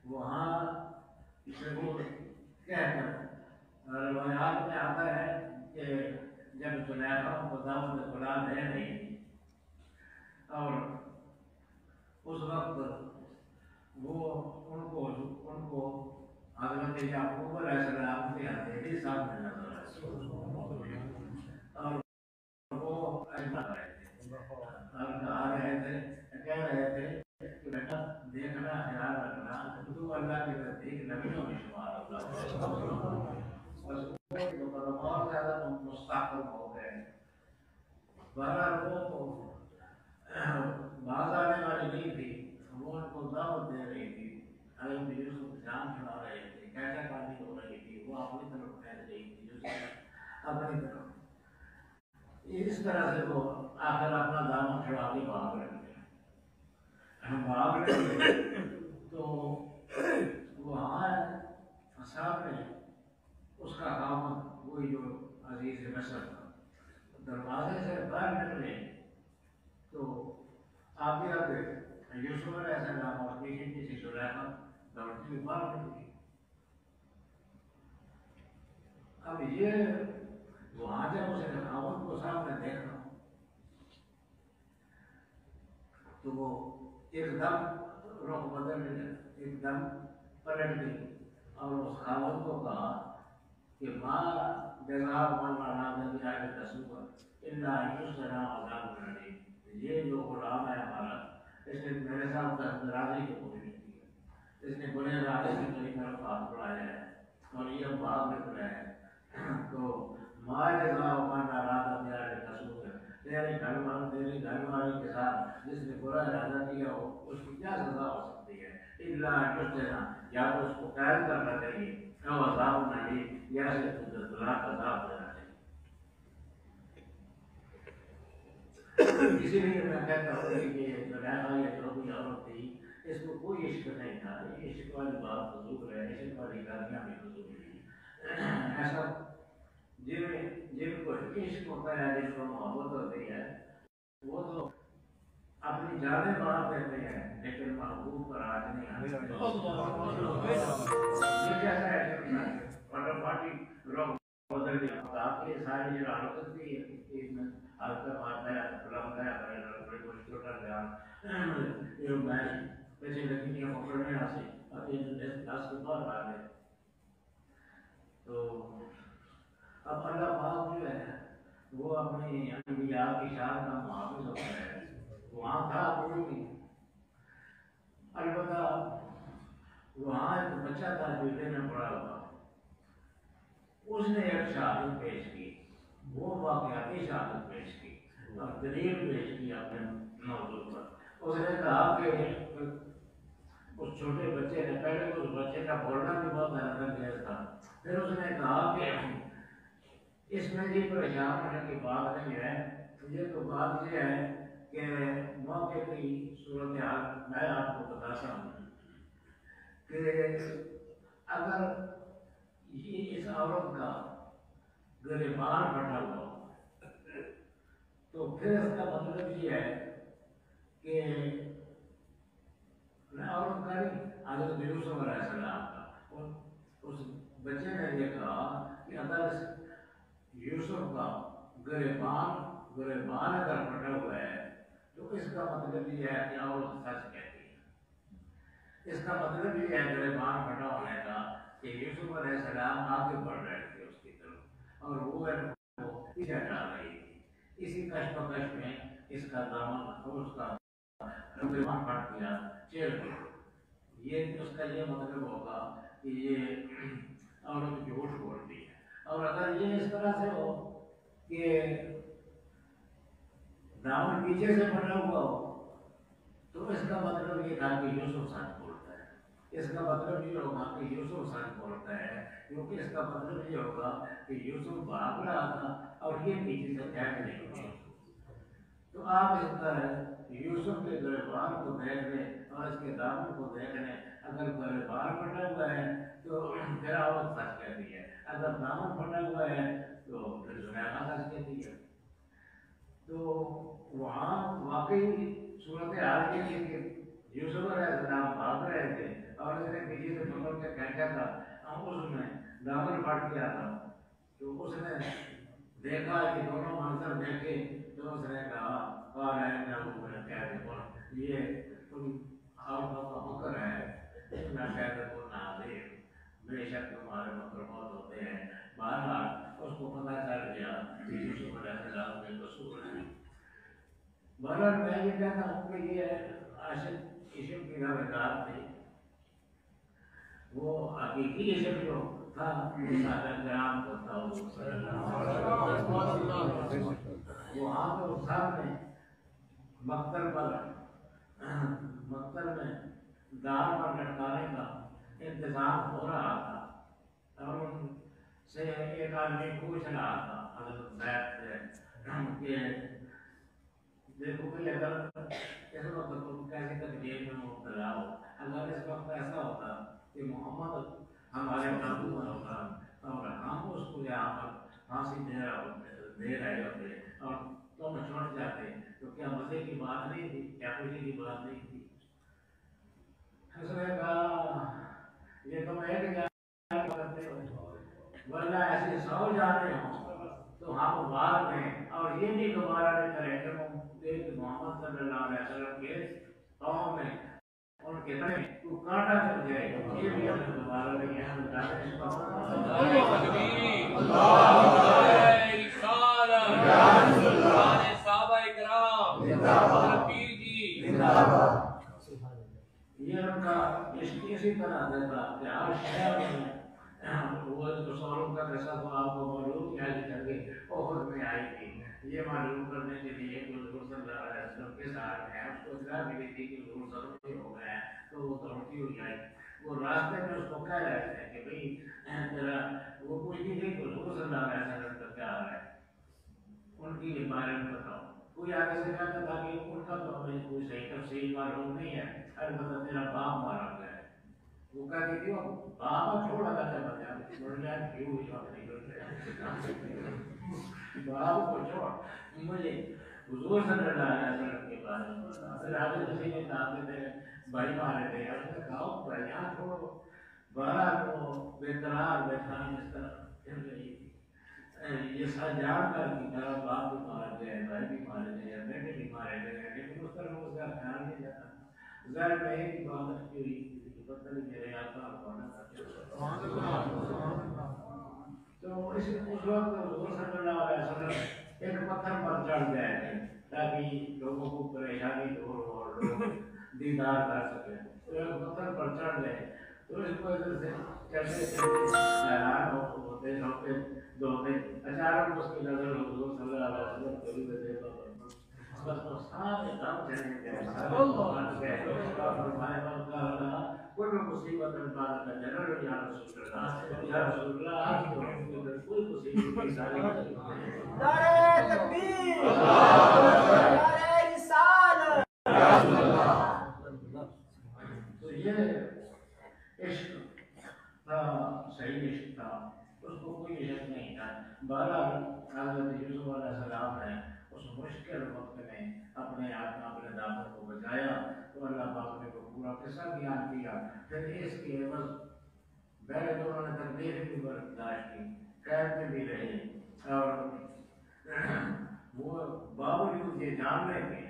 وہاں کہہ کر روایات میں آتا ہے کہ جب زلیخا کو دعوت خدا دے رہی تھی اور اس وقت وہ ان کو حضرت یعقوب علیہ السلام کے ہتھیلی سامنے نظر آئی اور وہ آ رہے تھے کہہ رہے تھے کہ بیٹا دیکھنا خیال رکھنا تو اللہ کے نزدیک نبیوں میں شمار ہوگا بہت زیادہ مستحکم ہو گئے. بہرحال وہ باز آنے والی نہیں تھی, وہ ان کو دعوت دے رہی تھی, حضرت یوسف جان چھڑا رہے تھے, کیسا کہانی ہو رہی تھی, وہ اپنی طرف پھیل رہی تھی یوسف اپنی طرف. اس طرح سے وہ آخر اپنا دامن چھڑا کے بھاگ رہے تو وہاں سامنے اس کا خامد وہی جو عزیز مصر تھا دروازے سے باہر نکلے تو آگے آگے یوسف علیہ السلام اور پیچھے پیچھے زلیخا دوڑتی ہوئی باہر نکلی. اب یہ وہاں جب اسے خامد کو سامنے دیکھا تو وہ ایک دم رخ بدل گیا, ایک دم پلٹ گئی اور اس خامد کو کہا کہ ماں جزا من اراد بہذا الرسول الا ان يسجن عذاب الیم. یہ جو غلام ہے ہمارا, اس نے میرے ساتھ راضی کی کوشش کی ہے, اس نے بڑے ارادے سے میری طرف ہاتھ بڑھایا ہے اور یہ بھاگ نکلا ہے. تو ماں جزا من اراد بہذا الرسول, تیرے گھر والے کے ساتھ جس نے برا ارادہ کیا ہو اس کی کیا سزا ہو سکتی ہے, الا ان يسجن, یا تو اس کو قید کرنا چاہیے, او عذاب الیم, یا صرف دلاک عذاب دینا چاہیے. اسی لیے میں کہتا ہوں کہ یہ زلیخا یا جو بھی عورت تھی اس کو کوئی عشق نہیں تھا, عشق والی بات فضول ہے, عشق والی گالیاں بھی فضول ہیں. ایسا جن کو عشق ہوتا ہے, جن کو محبت ہوتی ہے, وہ تو اپنی جانیں مار دیتے ہیں لیکن محبوب پر آج نہیں آتے. یہ کیسا ہے فٹافٹ لوگ بدل گیا. آپ کی ساری جو حرکت تھی اس میں حرکت مارتا ہے فلم ہے بڑے مشکل کر گیا یہ میں پیسے لگی نہیں پکڑنے آسے اب یہ دس کے بعد آ گئے. تو اب اللہ پاک جو ہے وہ اپنی انبیاء کی شان کا محافظ ہوتا ہے. وہاں تھا کوئی نہیں, البتہ وہاں ایک بچہ تھا جو دل میں پڑا ہوا, اس نے ایک شہادت پیش کی, وہ واقعاتی شہادت پیش کی اور دلیل پیش کی اپنے موضوع پر. اس نے کہا کہ اس چھوٹے بچے نے, پہلے اس بچے کا بولنا بھی بہت حیرت انگیز تھا, پھر اس نے کہا کہ اس میں یہ پریشان ہونے کی بات نہیں ہے, یہ تو بات یہ ہے کہ موقع کی صورتحال میں آپ کو بتاتا ہوں کہ اگر یہ اس عورت کا گریبان پھٹا ہوا تو پھر اس کا مطلب یہ ہے کہ عورت کا نہیں, حضرت یوسف علیہ السلام کا. اس بچے نے یہ کہا کہ اگر یوسف کا گریبان اگر پھٹا ہوا ہے تو اس کا مطلب یہ ہے کہ عورت سچ کہتی ہے. اس کا مطلب یہ ہے گریبان پھٹا ہونے کا کہ یوسف علیہ السلام آگے بڑھ رہے تھے اس کی طرف اور وہ پیچھے ہٹا رہی تھی. اسی کشمکش میں اس کا دامن اور اس کا گریبان پھٹ گیا, چیر گیا. یہ اس کا یہ مطلب ہوگا کہ یہ عورت جھوٹ بولتی ہے. اور اگر یہ اس طرح سے ہو کہ دامن پیچھے سے پھٹا ہوا ہو تو اس کا مطلب یہ تھا کہ یوسف سچ بولتا ہے. اس کا مطلب یہ ہوگا کہ یوسف سچ بولتا ہے, کیونکہ اس کا مطلب یہ ہوگا کہ یوسف بھاگ رہا تھا اور یہ پیچھے سے پھینک نہیں ہوا. تو آپ اس طرح یوسف کے گریبان کو دیکھ لیں اور اس کے دامن کو دیکھ لیں. اگر گریبان پھٹا ہوا ہے تو پھر عورت سچ کہتی ہے, اگر دامن پھٹا ہوا ہے تو پھر زلیخا سچ کہتی ہے. تو وہاں واقعی صورت حال یہ تھی کہ یوسف علیہ السلام بھاگ رہے تھے اور اس نے پیچھے سے پکڑ کے پھینکا تھا، ہم اس میں دامن پھٹ گیا تھا، تو اس نے دیکھا کہ دونوں منظر دیکھے تو اس نے کہا قال انه لكاذب، یہ تم آپ کا فکر ہے، میں کاذب ناظر، بے شک تمہارے مکرمات ہوتے ہیں۔ بہرحال اس کو پتہ چل گیا کہ یوسف علیہ السلام کے قصور ہے۔ بہرحال میں یہ کہتا ہوں کہ یہ عاشق عشق کی روایات تھی، وہ حقیقی عشق جو تھا صحابہ کرام کو تھا، حضور صلی اللہ علیہ وسلم وہاں پہ اس صاحب نے مقتل میں دار پر لٹکانے کا انتظام ہو رہا تھا، اور ان سے ایک آدمی پوچھ رہا تھا حضرت زید سے کہ دیکھو کہ اگر اس وقت تم کیسی تکلیف میں مبتلا ہو، اگر اس وقت ایسا ہوتا کہ محمد ہمارے قابو میں ہوتا اور ہم اس کو یہاں پر پھانسی دے رہے ہوتے اور تم چھوٹ جاتے تو کیا مزے کی بات نہیں تھی، کیا خوشی کی بات نہیں تھی؟ اس نے کہا یہ تم ایک جان کرتے ہو، ورنہ ایسے 100 جانے ہوں تو ہم بعد میں اور یہ بھی دوبارہ نہیں کریں کہ محمد صلی اللہ علیہ وسلم کے قوم میں ان کے تنے تو کانٹا چل جائے، یہ بھی ہمیں دوبارہ نہیں ہے، ہم جاتے ہیں یہ ان کا اسی طرح دیتا کہ ہر شہر میں وہ رسولوں کا قصہ تو آپ کو معلوم ہے کہ جنگی احد میں آئی تھی، یہ معلوم کرنے کے لیے کہ حضور صلی اللہ علیہ وسلم کے ساتھ ہیں، اس کو اطلاع ملی تھی کہ حضور صلی اللہ علیہ وسلم ہو گئے ہیں، تو وہ دوڑتی ہوئی آئی، وہ راستے میں اس کو کہہ رہے تھے کہ بھئی تیرا وہ پوچھتی تھی کہ حضور صلی اللہ علیہ وسلم کا کیا حال ہے، ان کی بارے میں بتاؤ، کوئی آگے سے کہتا تھا کہ ان کا تو ہمیں کوئی صحیح تفصیل معلوم نہیں ہے، البتہ تیرا باپ مارا گیا ہے، وہ کہتی تھی وہ باپ چھوڑا تھا بچہ مرجان کیوں ہوئی بات نہیں کرتے باپ کو چھوڑ، مجھے حضور صلی اللہ علیہ وسلم کے بارے میں پھر آگے کسی نے کہا کہ میرے بھائی مارے تھے، اس نے کہا بھائیاں چھوڑو، بہرحال وہ بے قرار بیٹھانی اس طرح پھر گئی تھی، یہ سب جان کر کہ میرا باپ بھی مارا گیا ہے، بھائی بھی مارے گئے ہیں، بیٹے بھی مارے گئے ہیں، لیکن اس طرح اس کا خیال نہیں جاتا، ظاہر میں ایک ہی بات رکھی ہوئی تھی، پتہ نہیں میرے آقا ہونا تھا، تو اس وقت حضور صلی اللہ علیہ وسلم ایک پتھر پر چڑھ گئے تھے تاکہ لوگوں کو پریشانی دور ہو اور لوگ دیدار کر سکیں، تو ایک پتھر پر چڑھ گئے، تو اس کو ادھر سے چلتے چلتے حیران ہوتے ہوتے دوڑتے اچانک اس کی نظر حضور صلی اللہ علیہ وسلم کو بھی دیکھا بس وہ سارے دم چلے گئے، بن گئے، فرمایا کل مصیبت بعد کا جنرل یا رسول اللہ، یا رسول اللہ آپ کی طرف کوئی مصیبت نہیں، ساری نعرہ تکبیر، نعرہ رسالت، تو یہ عشق تھا، صحیح عشق تھا، اس کو کوئی عشق نہیں تھا۔ بہرحال حضرت یوسف علیہ السلام نے اس مشکل وقت میں اپنے دامن کو بچایا، تو اللہ پاک نے وہ پورا قصہ بیان کیا، پھر اس کی عوض پہلے تو انہوں نے تکلیف بھی برداشت کی، قید میں بھی رہے، اور وہ باوجود یہ جان لے کے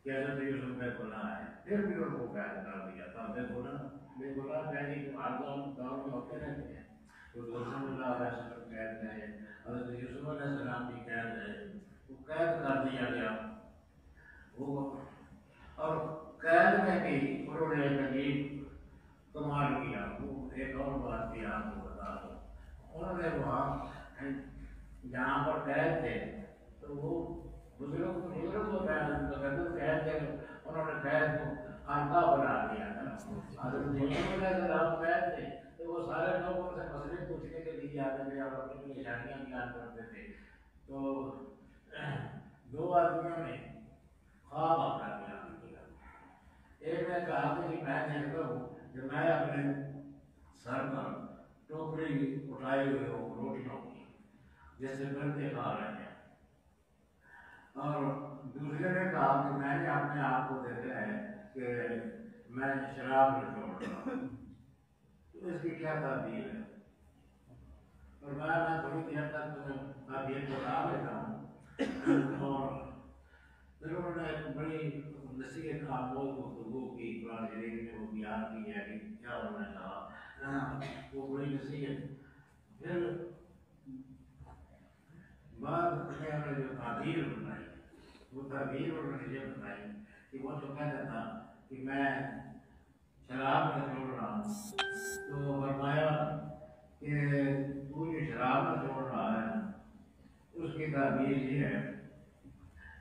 کہ حضرت یوسف بے گناہ ہے، پھر بھی ان کو قید کر دیا تھا، بے گناہ کہنے کے بعد دور میں ہوتے رہتے ہیں، حضور صلی اللہ علیہ وسلم قید میں ہے، حضرت یوسف علیہ السلام بھی قید ہے، وہ قید کر دیا گیا، وہ اور قید میں بھی انہوں نے ایک عجیب کمال کیا، وہ ایک اور بات بھی آپ کو بتا دوں، انہوں نے وہاں جہاں پر قید تھے تو وہ بزرگ کو قید تھے، انہوں نے قید کو خانقاہ بنا دیا تھا، حضرت یوسف علیہ السلام قید تھے تو وہ سارے لوگوں سے مسئلے پوچھنے کے لیے آتے تھے اور اپنی پریشانیاں بیان کرتے تھے، تو دو آدمیوں نے خواب اپنا بیان کیا، ایک نے کہا کہ میں دیکھتا ہوں کہ میں اپنے سر پر ٹوکری اٹھائی ہوئی ہوں روٹیوں کی جیسے گردے کھا رہے ہیں، اور دوسرے نے کہا کہ میں نے اپنے آپ کو دیکھا ہے کہ میں شراب میں چھوڑ رہا ہوں، تو اس کی کیا تعبیر ہے؟ اور میں تھوڑی دیر تک تعبیر بتا دیتا ہوں، اور پھر انہوں نے ایک بڑی نصیحت آموز گفتگو کی، قرآن شریف میں وہ بیان کی ہے کہ کیا انہوں نے کہا، وہ بڑی نصیحت۔ پھر بعد میں انہوں نے جو تعبیر بنائی، وہ تعبیر انہوں نے یہ بنائی کہ وہ جو کہتا تھا کہ میں شراب میں چھوڑ رہا ہوں، تو فرمایا کہ تو جو شراب میں چھوڑ رہا ہے اس کی تعبیر یہ ہے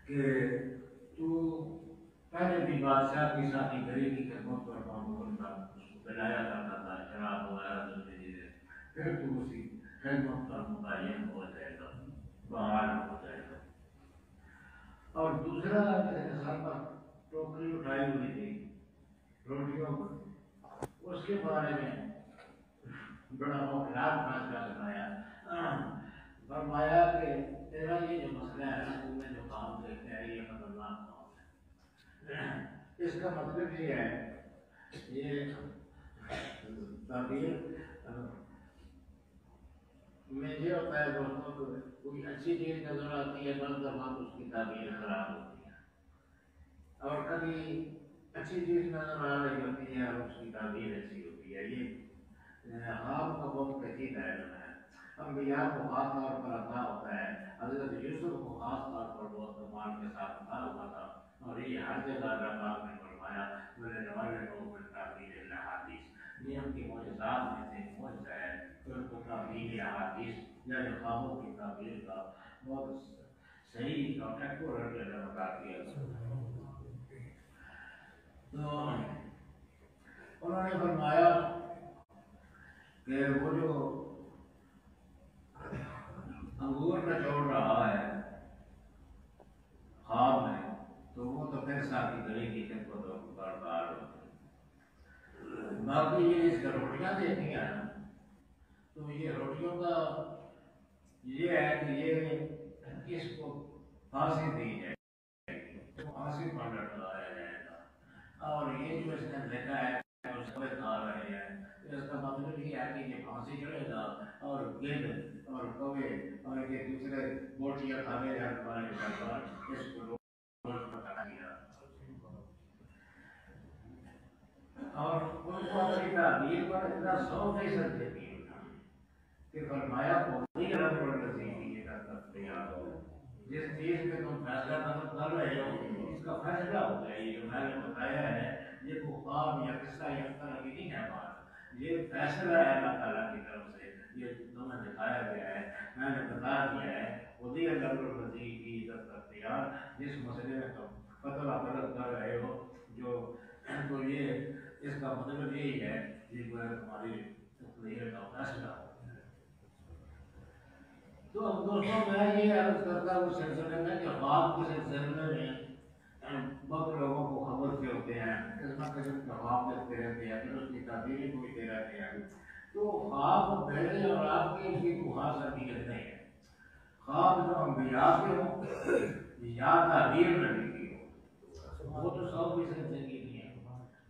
کہ تو پہلے بھی بادشاہ کی ساتھی گری کی خدمت کرتا ہوں، اس کو پلایا کرتا تھا شراب وغیرہ دوسری چیزیں، پھر تو اسی خدمت پر متعین ہو جائے گا، بحال ہو جائے گا۔ اور دوسرا جیسے سر پر ٹوکری اٹھائی ہوئی تھی روٹیوں پر، اس کے بارے میں بڑا محکمات فیصلہ سنایا، فرمایا کہ تیرا یہ جو مسئلہ ہے نا، تم نے جو کام دیکھتے ہیں یہ خطرناک کام ہے، اس کا مطلب یہ ہے، یہ تعبیر میں یہ ہوتا ہے دوستوں کو کوئی اچھی چیز نظر آتی ہے، بس دفعہ اس کی تعبیر خراب ہوتی ہے، اور کبھی اچھی چیز نظر آ رہی ہوتی ہے اور اس کی تعبیر اچھی ہوتی ہے۔ یہ خواب کا بہت پیچیدہ علم ہے، انبیاء کو خاص طور پر عطا ہوتا ہے، حضرت یوسف کو خاص طور پر بہت کمال کے ساتھ عطا ہوا تھا، اور یہ ہر جگہ اللہ پاک نے فرمایا میرے نوالے لوگ میں تعبیر الاحادیث، یہ ان کی معجزات میں سے معجزہ ہے کہ ان کو تعبیر احادیث یعنی خوابوں کی تعبیر کا بہت صحیح اور ایکوریٹ علم عطا کیا گیا۔ تو انہوں نے فرمایا کہ وہ جو انگور میں چھوڑ رہا ہے خواب میں، تو وہ تو پھر ساتھی گلی کی خدمت و کاروبار ہوتے ہیں۔ باقی یہ اس کا روٹیاں دیکھنی ہیں نا، تو یہ روٹیوں کا یہ ہے کہ یہ اس کو پھانسی دی جائے گی، پھانسی پر لٹکایا جائے گا، اور یہ جو اس نے دیکھا ہے اس کو کھا رہے ہیں، اس کا مطلب یہ ہے کہ یہ پھانسی چڑھے گا اور گرد اور کوے اور یہ دوسرے بوٹیاں کھانے جانے والے جانور اس کو روز پکا دیا، اور ان کو اپنی تعبیر پر اتنا 100% یقین تھا کہ فرمایا کوئی رب العزیز یہ تیار ہو، جس چیز میں تم فیصلہ کر رہے ہو اس کا فیصلہ ہو گیا، یہ جو میں نے بتایا ہے یہ کوئی خواب یا قصہ یا اس طرح کی نہیں ہے بات، یہ فیصلہ ہے اللہ تعالیٰ کی طرف سے، یہ تمہیں دکھایا گیا ہے، میں نے بتا دیا ہے، خودی رب العزیز کی عزت اختیار، جس مسئلے میں تم فتویٰ طلب کر رہے ہو، جو تو یہ اس کا مطلب یہی ہے کہ تمہاری تقدیر کا فیصلہ ہو۔ تو اب دوستوں میں یہ عرض کرتا ہوں سلسلے میں کہ خواب کے سلسلے میں بہت لوگوں کو خبر سے ہوتے ہیں، قسم قسم کے خواب دیکھتے رہتے ہیں، پھر اس کی تعبیریں پوچھتے رہتے ہیں، تو خواب میرے اور آپ کی کوئی خاص حقیقت نہیں ہے، خواب جو انبیاء کے ہوں یا تعبیر نبی کی ہو وہ تو 100% یقینی ہے،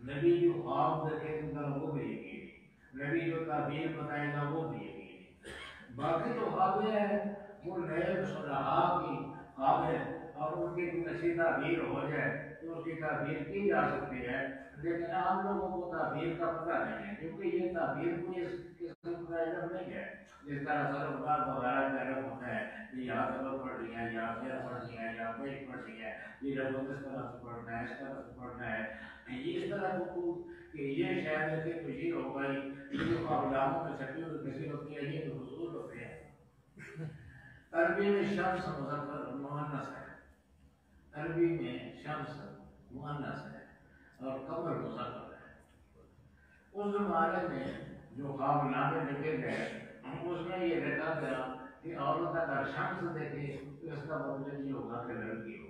نبی جو خواب دیکھے گا وہ بھی یقینی، نبی جو تعبیر بتائے گا وہ بھی یقینی، باقی تو خواب یہ ہے وہ نئے صلاحات کی خواب ہے اور ان کی کوئی اچھی تعبیر ہو جائے تو اس کی تعبیر کی جا سکتی ہے، لیکن عام لوگوں کو تعبیر کا پتہ نہیں ہے، کیونکہ یہ تعبیر کوئی اس قسم کا علم نہیں ہے، جس طرح سرکار وغیرہ کا علم ہوتا ہے کہ یہاں سبق پڑھ لیا ہے، یہاں پھر پڑھ لیا ہے، یہاں پیش پڑھ لیا ہے، یہ لوگ اس طرح سے پڑھنا ہے، اس طرح سے پڑھنا ہے، یہ اس طرح کو کہ یہ شاید کہ کچھ یہ ہوگا یہ معاملات میں چھپی ہوئی کسی ہوتی ہے، یہ تو حصول ہوتے ہیں۔ عربی میں شمس مذکر مؤنث ہے، عربی میں شمس مؤنث ہے اور قمر مذکر ہے۔ اس زمانے میں جو خواب نامے لکھے گئے اس میں یہ لکھا گیا کہ عورت اگر شمس دیکھے تو اس کا مطلب یہ ہوگا کہ لڑکی ہو،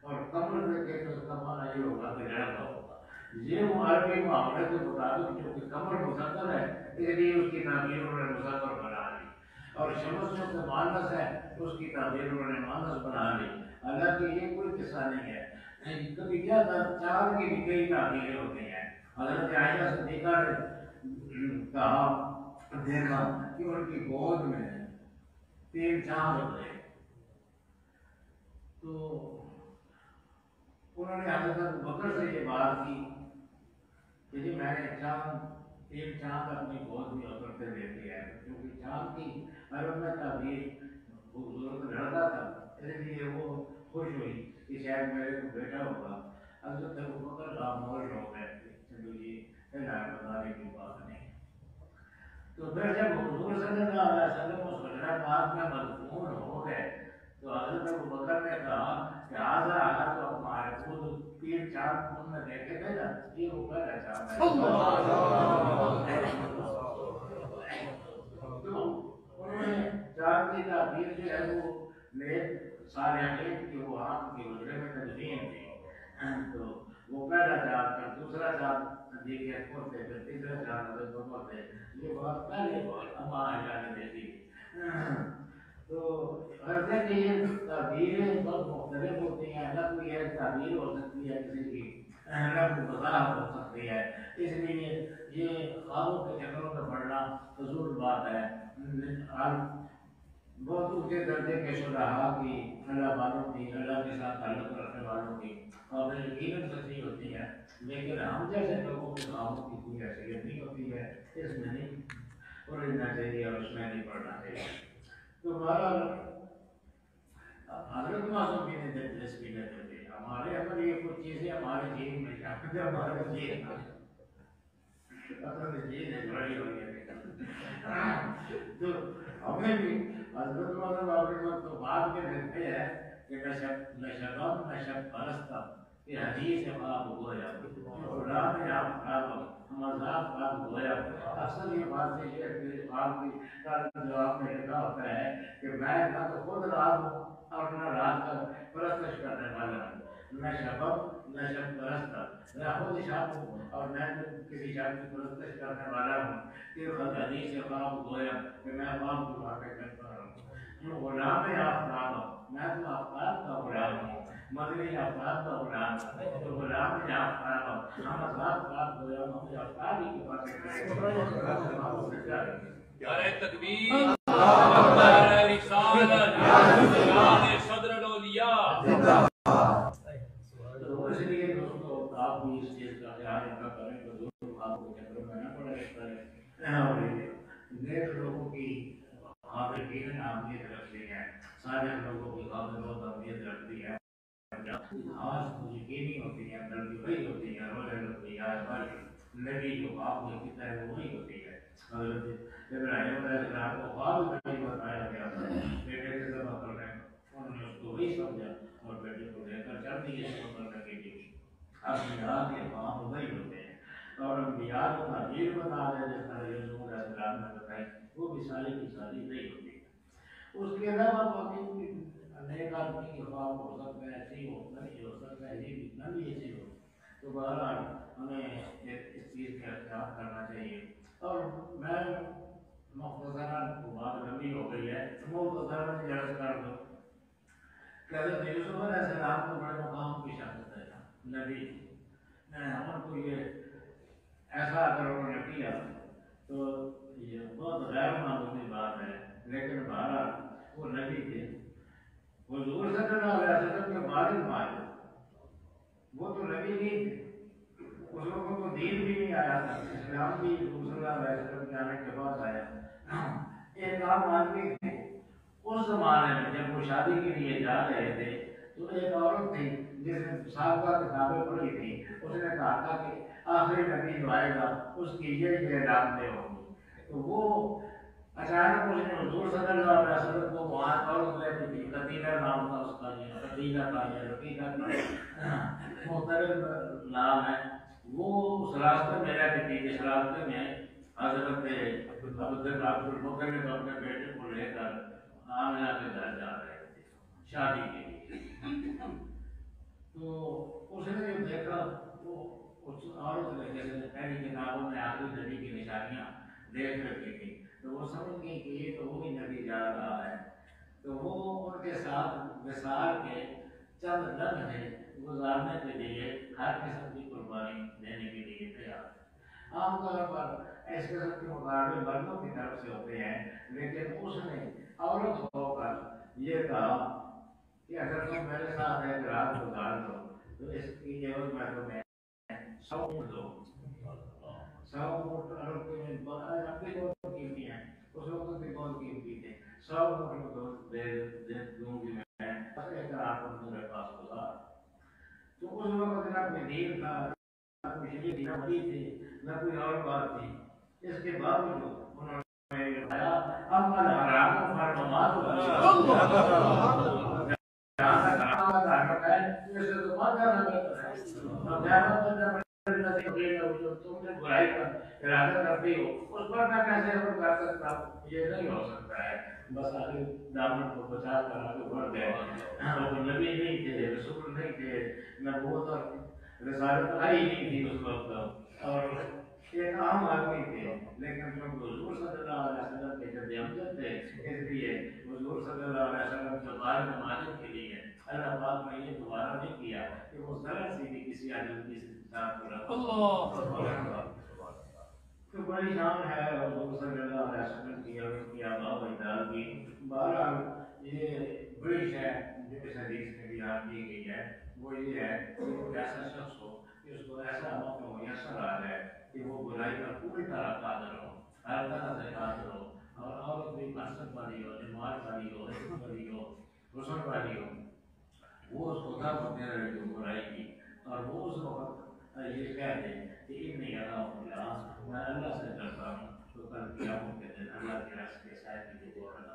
اور قمر دیکھے تو اس کا معنی یہ ہوگا کہ لڑکا ہوگا۔ یہ وہ عربی معاملے کے مطابق جو کہ قمر مذکر ہے اس لیے اس کی تعبیر انہوں نے مذکر بنا لی، اور شمس جو کہ مؤنث ہے اس کی تعبیر انہوں نے مؤنث بنا لی، حالانکہ یہ کوئی قصہ نہیں ہے، کبھی کیا چاند کی بھی کئی تعبیریں ہوتی ہیں۔ حضرت عائشہ صدیقہ نے کہا دیکھا کہ ان کی گود میں 3 چاند اترے، تو انہوں نے حضرت ابوبکر سے یہ بات کی کہ جی میں نے ایک چاند اپنی گود میں اترتے دیکھ لیا ہے، کیونکہ چاند کی عرب میں تعبیر خوبصورت لڑکا تھا، اس لیے وہ خوش ہوئی کہ شاید میرے کو بیٹا ہوگا۔ حضرت ابوبکر خاموش ہو گئے، چلو یہ بتانے کی بات نہیں۔ تو پھر جب حضور صلی اللہ علیہ وسلم اس حجرہ پاک میں مدفون ہو گئے تو حضرت ابوبکر نے کہا کہ آزا آگا تو ہمارے خود 3 چاند تم نے دیکھے تھے نا، یہ وہ پہلا چاند ہے۔ تو انہوں نے چاند کی تعبیر جو ہے وہ نیک صالحین کی وہ آپ کے حجرے میں تدفین تھی، تو وہ پہلا چاند، پھر دوسرا چاند دیکھے پھر تیسرا چاند ہوتے، یہ بات پہلے اما عائشہ نے دیکھی۔ تو غرض ہے کہ یہ تعبیریں بہت مختلف ہوتی ہیں، نہ کوئی ایک تعبیر ہو سکتی ہے کسی کی، نہ کوئی وضاحت ہو سکتی ہے، اس لیے یہ خوابوں کے چکروں میں پڑنا فضول بات ہے۔ بہت اونچے درجے کے شجاع کی، اللہ والوں کی، اللہ کے ساتھ تعلق رکھنے والوں کی اور یقیناً سچی ہوتی ہے، لیکن ہم جیسے لوگوں کے خوابوں کی کوئی حیثیت نہیں ہوتی ہے، اس میں نہیں پڑھنا چاہیے اور اس میں نہیں پڑھنا چاہیے۔ تو بہرحال حضرت معصوم نے دلچسپی لیتے تھے، ہمارے اندر یہ کچھ چیزیں ہمارے جین میں جاتے ہمارے جین اصل جین ہے بڑی ہوئی ہے، تو ہمیں بھی حضرت معصوم آپ تو بعد میں دیکھتے ہیں کہ نشب پرستہ کہ حدیث خواب گویا رات میں آپ خواب مذاق خواب گویا۔ اکثر یہ بات ہے کہ خواب کی جواب میں لکھا ہوتا ہے کہ میں نہ تو خود رات ہوں اور نہ رات کا پرستش کرنے والا ہوں، میں شب پرست، میں خود شب ہوں اور میں کسی شب کی پرستش کرنے والا ہوں۔ پھر حدیث خواب گویا کہ میں خواب کی باتیں کرتا ہوں، غلام آفتاب، میں تو آفتاب کا غلام ہوں، مدنی آفتاب کا غلام ہوں، تو غلام آفتاب ہم آفتاب کا غلام ہم آفتاب ہی کی باتیں کریں۔ نعرہ تکبیر، نعرہ رسالت، نعرہ صدر الاولیاء۔ تو اس لیے دوستو آپ بھی اس چیز کا خیال رکھا کریں کہ دوستو آپ کو چکروں میں نہ پڑے کریں، اور نیک لوگوں کی خواب یقیناً اہمیت رکھتی ہے، سارے لوگوں کی خواب بہت اہمیت رکھتی ہے، خاص یقینی ہوتی ہے، بلکہ وہی ہوتی ہے روزہ القیامت پر نبی جو خواب دیکھتا ہے وہ وہی ہوتی ہے۔ حضرت ابراہیم علیہ السلام کو خواب میں نہیں بتایا گیا تھا بیٹے کے ذبح کرنے، انہوں نے اس کو وہی سمجھا اور بیٹے کو لے کر چل دیے ذبح کرنے کے لیے۔ انبیاء کے خواب وہی ہوتے ہیں، اور انبیاء کو تعبیر بتا دے جس طرح یوسف علیہ السلام نے بتائی وہ بھی ساری کی ساری وہی ہوتی ہے۔ اس کے علاوہ باقی نیک آدمی کے خواب ہو سکتا ہے ایسے ہی ہو، نہیں ہو سکتا ہے یہ بھی نہ بھی ایسے ہو، تو بہرحال ہمیں اس چیز کا احتیاط کرنا چاہیے۔ اور میں مختصراً بات لمبی ہو گئی ہے، مختصراً عرض کر دوں کہ حضرت یوسف علیہ السلام کو بڑے مقام کی شخص ہے نبی، ہم کو یہ ایسا اگر انہوں نے کیا تو یہ بہت غیر معمولی بات ہے، لیکن بہرحال وہ نبی تھے، حضور صلی اللہ علیہ وسلم کے والد ماجد، وہ تو نبی نہیں تھے، اس لوگوں کو دین بھی نہیں آیا تھا، اسلام بھی حضور صلی اللہ علیہ وسلم کے آنے کے بعد آیا۔ ایک عام آدمی تھے اس زمانے میں جب وہ شادی کے لیے جا رہے تھے تو ایک عورت تھی جس نے سابقہ کتابیں پڑھی تھی، اس نے کہا تھا کہ آخری نبی جو آئے گا اس کی یہ علامتیں ہوں گی، تو وہ اچانک اس نے حضور صلی اللہ علیہ وسلم کو وہاں عورت لے کے دی، قتیلہ نام تھا اس کا، یہ قتیلہ کا یا رقیقہ کا مختلف نام ہے، وہ اس راستے میں رہتی تھی جس راستے میں حضرت عبد المطلب اپنے بیٹے کو لے کر آمنہ کے گھر جا رہے تھے شادی کے لیے۔ تو اس نے جو دیکھا وہ اس عورت نے جیسے پہلی کتابوں میں آخری نبی کی نشانیاں دیکھ رکھی تھی، تو وہ سمجھ گئی کہ یہ تو وہی نبی جا رہا ہے، تو وہ ان کے ساتھ وصال کے چند لمحے گزارنے کے لیے ہر قسم کی قربانی دینے کے لیے تیار ہے۔ عام طور پر اس قسم کے مقابلے مردوں کی طرف سے ہوتے ہیں، لیکن اس نے عورت ہو کر یہ کہا کہ اگر تم میرے ساتھ ایک رات گزار دو تو اس کی عوض میں تمہیں 100 اونٹ دو۔ 100 اونٹ عرب کے میں اپنی بہت قیمتی ہیں، اس وقت بھی بہت قیمتی تھے۔ 100 اونٹ کو دے دوں گی میں، ایک رات کو میرے پاس گزار۔ تو اس وقت نہ کوئی دین تھا، نہ کوئی شریعت نبی تھی، نہ کوئی اور بات تھی۔ اس کے باوجود انہوں نے بتایا اول حرام فرمات تم نے برائی کا ارادہ کرتی ہو، اس پر میں کیسے عمل کر سکتا ہوں؟ یہ نہیں ہو سکتا ہے۔ بس آگے دامن کو بچا کر آگے بڑھ گئے۔ وہ نبی نہیں تھے، رسول نہیں تھے، نبوت اور رسالت آئی نہیں تھی اس وقت، اور ایک عام آدمی تھے، لیکن چونکہ حضور صلی اللہ علیہ وسلم کے جد امجد تھے، اس لیے حضور صلی اللہ علیہ وسلم کے بارے میں ماننے کے لیے اللہ پاک نے یہ دوبارہ نہیں کیا کہ وہ ذرا سی بھی کسی آدمی سے ساتھ کو رکھو۔ تو بڑی شان ہے حضور صلی اللہ علیہ وسلم کی اور ان کی آباء و اجداد کی۔ بہرحال یہ بڑی شے جو اس حدیث میں بیان کی گئی ہے وہ یہ ہے کہ کوئی ایسا شخص ہو کہ اس کو ایسا موقع میسر آ جائے کہ وہ برائی پر پوری طرح قادر ہو، ہر طرح سے قادر ہو، اور عورت بھی منصب والی ہو، جماعت والی ہو، عزت والی ہو، حسن والی ہو، وہ اس کو دعوت دے رہے جو برائی کی، اور وہ اس وقت یہ کہہ دے کہ انی اراء باللہ، میں اللہ سے ڈرتا ہوں، تو کل قیامت کے دن اللہ کے رس کے سائے کے لیے اللہ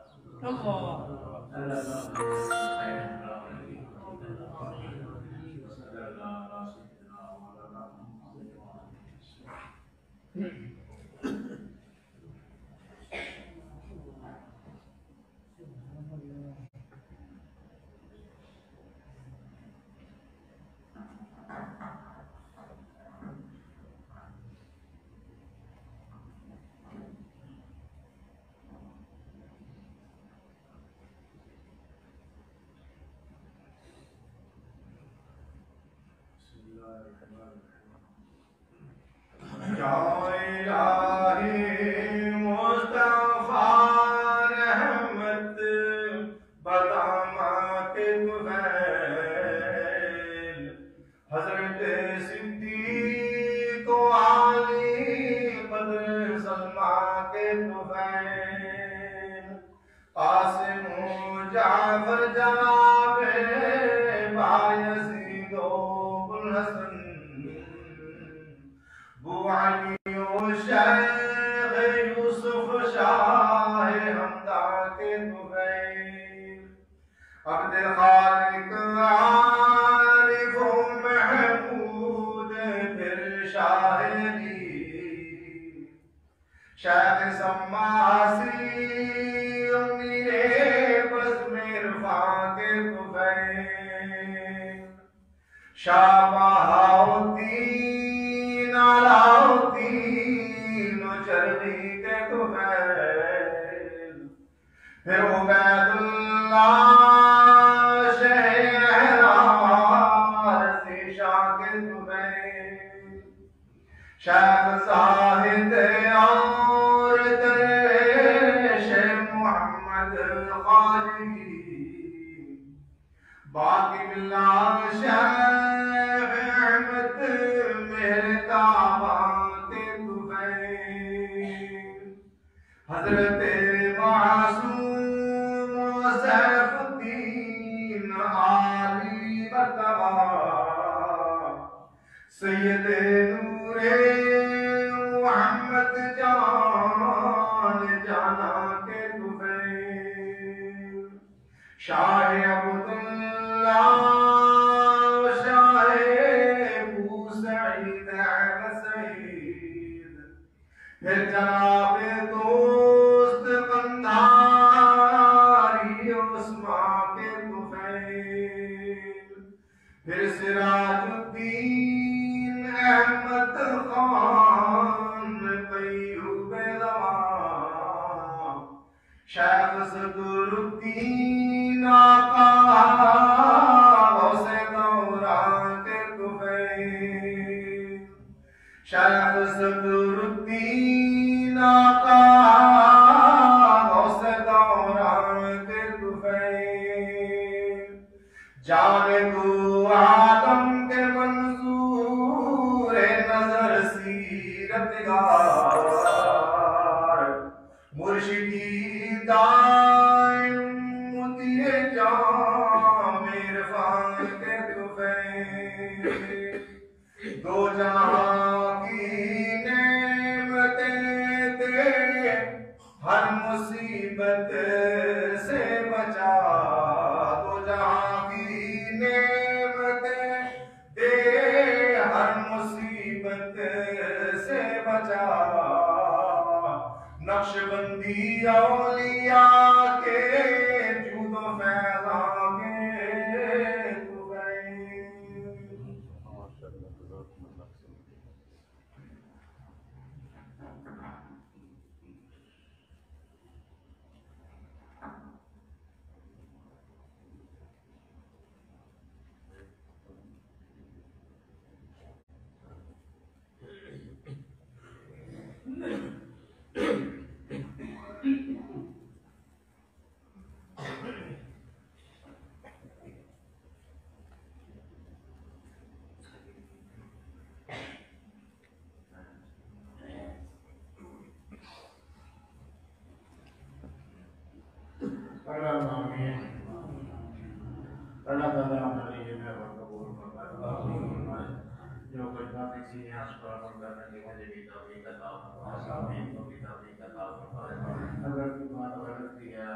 شیخ صدر الدین آقا دو عالم کے منظور نظر سیرت گار مرشدی دائم مطیع جام عرفان کے طفیل دو جہاں کی نعمتیں دے ہر مصیبت سے بچا دو جہاں کی نعمتیں دے ہر مصیبت سے بچا نقش بندی اولیاء کے جود و فیضان کے طفیل اللہ تعالیٰ ہماری یہ محبت قبول فرمائے جو کچھ باتیں تھی یہاں سے پر کرنے کی مجھے بھی توفیق عطا فرمائے سامعین کو بھی توفیق عطا فرمائے اگر کوئی بات غلط کی ہے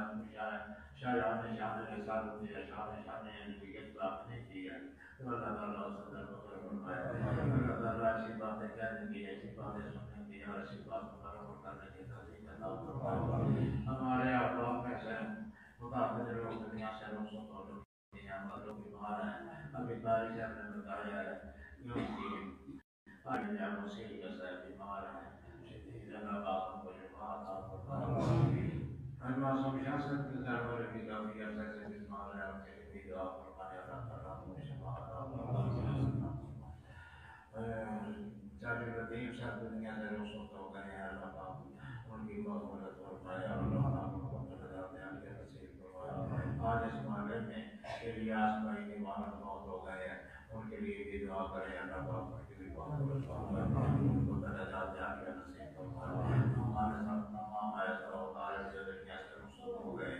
شاہجہاں شان رسالت یا شان نبویت پراپت نہیں کی ہے تو اللہ تعالیٰ اس قدر بخیر فرمائے اللہ تعالیٰ ایسی باتیں کہنے کی ایسی باتیں سننے کی اور ایسی بات مقرر کرنے کی توفیق عطا فرمائے ہمارے احباب میں سے خدا کے لوگ دنیا سے رخصت ہو چکے ہیں مطلب بیمار ہیں ابھی تاریخ سے ہم نے بتایا ہے کہ ان کی آئینہ مسیح جیسے بیمار ہیں شدید اللہ پاک کو شفا عطا فرمائے ہر معصوم شخصیت کے دربار کی کافی عرصے سے بیمار ہیں ان کے لیے بھی دعا فرمائے اللہ تعالیٰ کو شفا عطا فرمائے چاہے لطیف صاحب دنیا سے رخصت ہو گئے ہیں اللہ پاک ان کی مغفرت فرمائے اللہ پاک کو درجات عالیہ نصیب فرمائے آج اس محلے میں الیاس بھائی کی والد موت ہو گئے ہیں ان کے لیے بھی دعا کریں اللہ پاک ان کی بھی مغفرت فرمائے ان کو درجات عالیہ نصیب فرمائے ہمارے ساتھ تمام ایسا ہوتا جو دنیا سے رخصت ہو گئے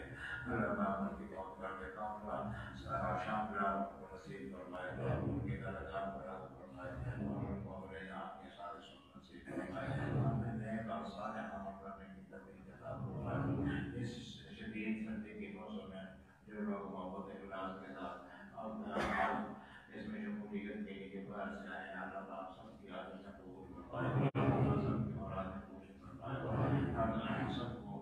اللہ پاک ان کی موت کر کے کاملہ سارا شاملہ ان کو نصیب فرمائے ان کے درجات بلند فرمائے اور ان کو اپنے آپ کے سارے سن نصیب فرمائے ہمیں نیک اور صالح عمل کرنے کی توفیق عطا فرمائے اس شدید سردی کے موسم میں جو لوگ محبت اخلاص کے ساتھ اور اس میں شمولیت کے لیے باہر سے آئے ہیں اللہ پاک سب کی عادت سے قبول فرمائے سب کی مراد پوری فرمائے سب کو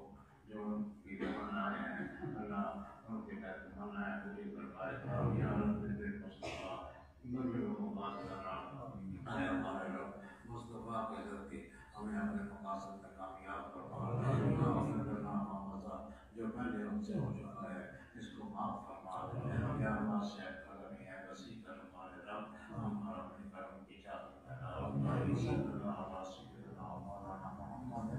جو کی تمنائیں ہیں اللہ ان کے تمنائیں پوری فرمائے یا رب مصطفیٰ مطلب بات کرنا اے ہمارے رب مصطفیٰ کے ذریعے ہمیں اپنے مقاصد میں کامیاب فرما جو پہلے ہم سے ہو چکا ہے اس کو معاف فرما یا ہمارا شیخ کرمی ہے وسیع کر ہمارے رب ہمارا اپنے کرم کی چاہت میں صلی اللہ علیہ سیدنا مولانا محمد